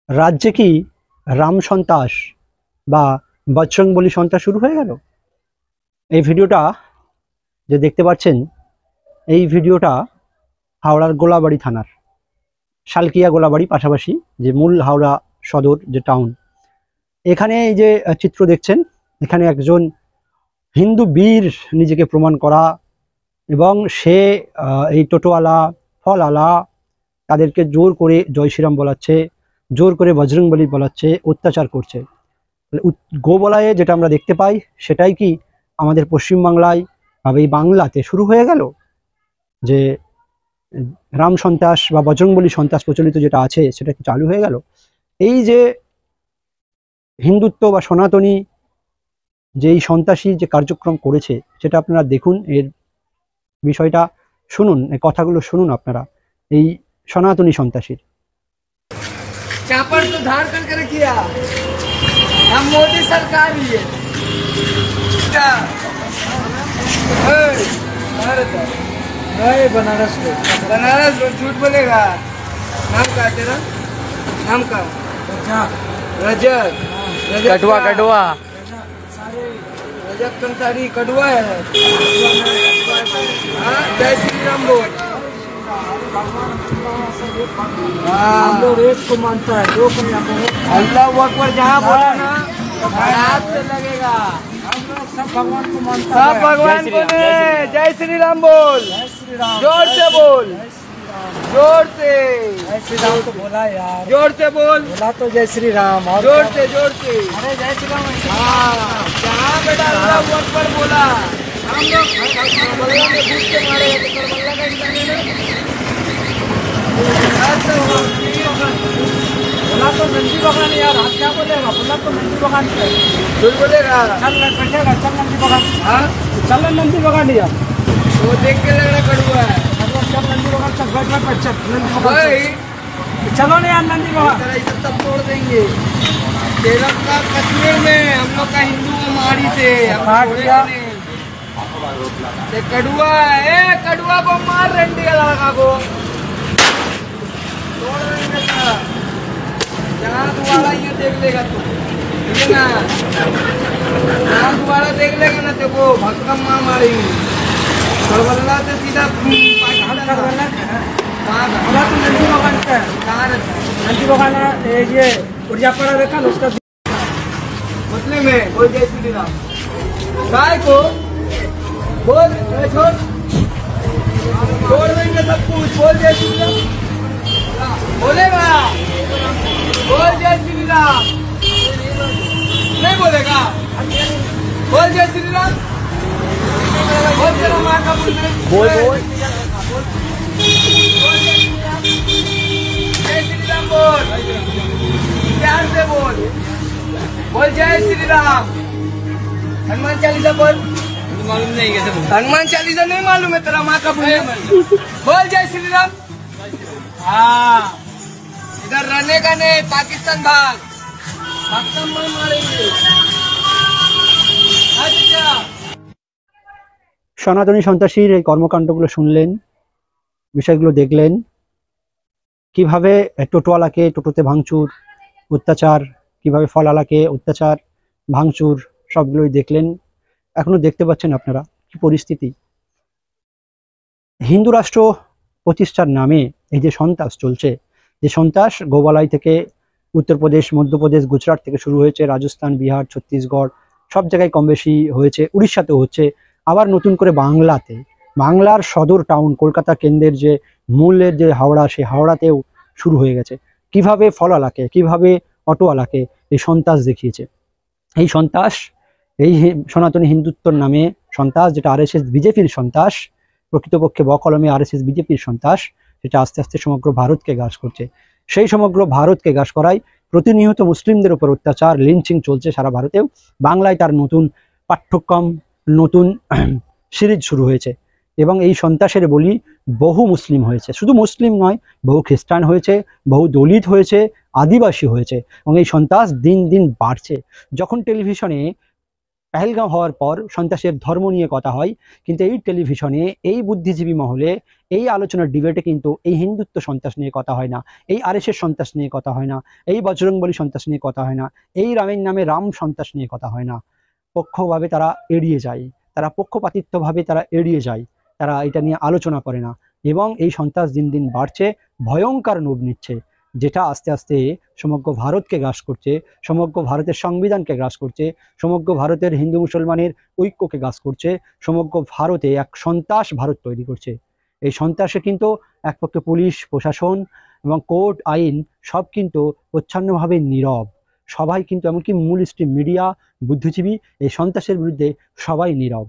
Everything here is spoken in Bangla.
রাজ্যে কি রাম সন্ত্রাস বা বজরংবলী সন্ত্রাস শুরু হয়ে গেল? এই ভিডিওটা যে দেখতে পাচ্ছেন, এই ভিডিওটা হাওড়ার গোলাবাড়ি থানার, শালকিয়া গোলাবাড়ি পাশাপাশি যে মূল হাওড়া সদর যে টাউন, এখানে এই যে চিত্র দেখছেন, এখানে একজন হিন্দু বীর নিজেকে প্রমাণ করা এবং সে এই টোটোওয়ালা ফলওয়ালা তাদেরকে জোর করে জয় শ্রীরাম বলাচ্ছে, জোর করে বজরংবলী বলাচ্ছে, অত্যাচার করছে। গোবলায়ে যেটা আমরা দেখতে পাই সেটাই কি আমাদের পশ্চিমবাংলায় বা এই বাংলাতে শুরু হয়ে গেল? যে রাম সন্ত্রাস বা বজরংবলী সন্ত্রাস প্রচলিত যেটা আছে সেটা কি চালু হয়ে গেল? এই যে হিন্দুত্ব বা সনাতনী যে এই সন্ত্রাসী যে কার্যক্রম করেছে সেটা আপনারা দেখুন, এর বিষয়টা শুনুন, এই কথাগুলো শুনুন আপনারা এই সনাতনী সন্ত্রাসীর। चापर तो धार कर किया, हम मोदी सरकार ही है। क्या बनारस में झूठ बोलेगा। नाम का तेरा? नाम का रजत कटुआ कटुआ रजत कंसारी कटुआ है। हाँ, जय श्री राम बोल। हम लोग एक को मानता है, दो को नहीं। अल्लाह अकबर जहाँ बोला ना हाथ से लगेगा। हम लोग सब भगवान को मानता है। सब भगवान को जय श्री राम बोल, जोर से बोल, जोर से जय श्री राम तो बोला यार, जोर से बोल, बोला तो जय श्री राम, जोर से अरे जय श्री राम। हाँ, जहाँ बेटा अल्लाह अकबर बोला, हम लोग भगवान ने भूख के मारे तो करबला का बोला तो नंदी बगान यार, आप क्या बोलेगा? बोला तो नंदी बगान झूठ बोलेगा। चल बैठेगा, चल नंदी बगान। हाँ, चल नंदी बगान यार, वो देख के लग रहा कड़ुआ है। चल नंदी बगान, चल बैठ चल नंदी बगान। चलो नहीं यार नंदी बगान, सब तोड़ देंगे। केरल का कश्मीर में हम लोग का हिंदू हमारी से कड़ुआ है, कड़ुआ को मार रंडी लड़का को जहाँ दोबारा ये देख लेगा तू, ठीक है ना? जहाँ दोबारा देख लेगा ना तेरे को भक्कम मार मारेंगे। करबला से सीधा नंदी बगान का कहाँ रहता है? नंदी बगान ये उर्जापड़ा देखा उसका मुस्लिम है। बोल जय श्री राम। गाय को बोल छोड़ देंगे सब कुछ। बोल जय श्री राम, बोलेगा? बोल जय श्री राम, नहीं बोलेगा? बोल जय श्री राम, बोल तेरा माँ का बोल, बोल जय श्री राम, बोल प्यार से बोल, बोल जय श्री राम। हनुमान चालीसा बोल, मालूम नहीं कैसे बोल? हनुमान चालीसा नहीं मालूम है तेरा माँ का बोल? बोल जय श्री राम। हाँ, इधर रहने का नहीं, पाकिस्तान भाग, पाकिस्तान में मारेंगे। अच्छा, সনাতনী সন্ত্রাসীর এই কর্মকাণ্ডগুলো শুনলেন, বিষয়গুলো দেখলেন, কিভাবে টোটোওয়ালাকে টোটোতে ভাঙচুর, অত্যাচার, কিভাবে ফলওয়ালাকে অত্যাচার, ভাঙচুর, সবগুলোই দেখলেন। এখনো দেখতে পাচ্ছেন আপনারা কি পরিস্থিতি। হিন্দু রাষ্ট্র প্রতিষ্ঠার নামে এই যে সন্ত্রাস চলছে, যে সন্ত্রাস গোবালাই থেকে উত্তরপ্রদেশ, মধ্যপ্রদেশ, গুজরাট থেকে শুরু হয়েছে, রাজস্থান, বিহার, ছত্তিশগড় সব জায়গায় কম বেশি হয়েছে, উড়িষ্যাতেও হচ্ছে, আবার নতুন করে বাংলাতে, বাংলার সদর টাউন কলকাতা কেন্দ্রের যে মূলের যে হাওড়া, সেই হাওড়াতেও শুরু হয়ে গেছে। কিভাবে ফলওয়ালাকে, কিভাবে অটোওয়ালাকে এই সন্ত্রাস দেখিয়েছে। এই সন্ত্রাস, এই সনাতনী হিন্দুত্বর নামে সন্ত্রাস, যেটা আরএসএস বিজেপির সন্ত্রাস, প্রকৃতপক্ষে বকলমে আরএসএস বিজেপির সন্ত্রাস, সেটা আস্তে আস্তে সমগ্র ভারতকে গ্রাস করছে। সেই সমগ্র ভারতকে গ্রাস করায় প্রতিনিয়ত মুসলিমদের উপর অত্যাচার, লিঞ্চিং চলছে সারা ভারতেও। বাংলায় তার নতুন পাঠ্যক্রম, নতুন সিরিজ শুরু হয়েছে এবং এই সন্ত্রাসের বলি বহু মুসলিম হয়েছে। শুধু মুসলিম নয়, বহু খ্রিস্টান হয়েছে, বহু দলিত হয়েছে, আদিবাসী হয়েছে এবং এই সন্ত্রাস দিন দিন বাড়ছে। যখন টেলিভিশনে পেহেলগাঁও হওয়ার পর সন্ত্রাসের ধর্ম নিয়ে কথা হয়, কিন্তু এই টেলিভিশনে, এই বুদ্ধিজীবী মহলে, এই আলোচনার ডিবেটে কিন্তু এই হিন্দুত্ব সন্ত্রাস নিয়ে কথা হয় না, এই আরএসএস সন্ত্রাস নিয়ে কথা হয় না, এই বজরংবলী সন্ত্রাস নিয়ে কথা হয় না, এই রামের নামে রাম সন্ত্রাস নিয়ে কথা হয় না। পক্ষভাবে তারা এড়িয়ে যায়, তারা পক্ষপাতিত্বভাবে তারা এড়িয়ে যায়, তারা এটা নিয়ে আলোচনা করে না। এবং এই সন্ত্রাস দিন দিন বাড়ছে, ভয়ঙ্কর রূপ নিচ্ছে, যেটা আস্তে আস্তে সমগ্র ভারতকে গ্রাস করছে, সমগ্র ভারতের সংবিধানকে গ্রাস করছে, সমগ্র ভারতের হিন্দু মুসলমানের ঐক্যকে গ্রাস করছে, সমগ্র ভারতে এক সন্ত্রাস ভারত তৈরি করছে। এই সন্ত্রাসে কিন্তু একপক্ষে পুলিশ প্রশাসন এবং কোর্ট আইন সব কিন্তু প্রচ্ছন্নভাবে নীরব। সবাই কিন্তু, এমনকি মূল স্ট্রিম মিডিয়া, বুদ্ধিজীবী, এই সন্ত্রাসের বিরুদ্ধে সবাই নীরব।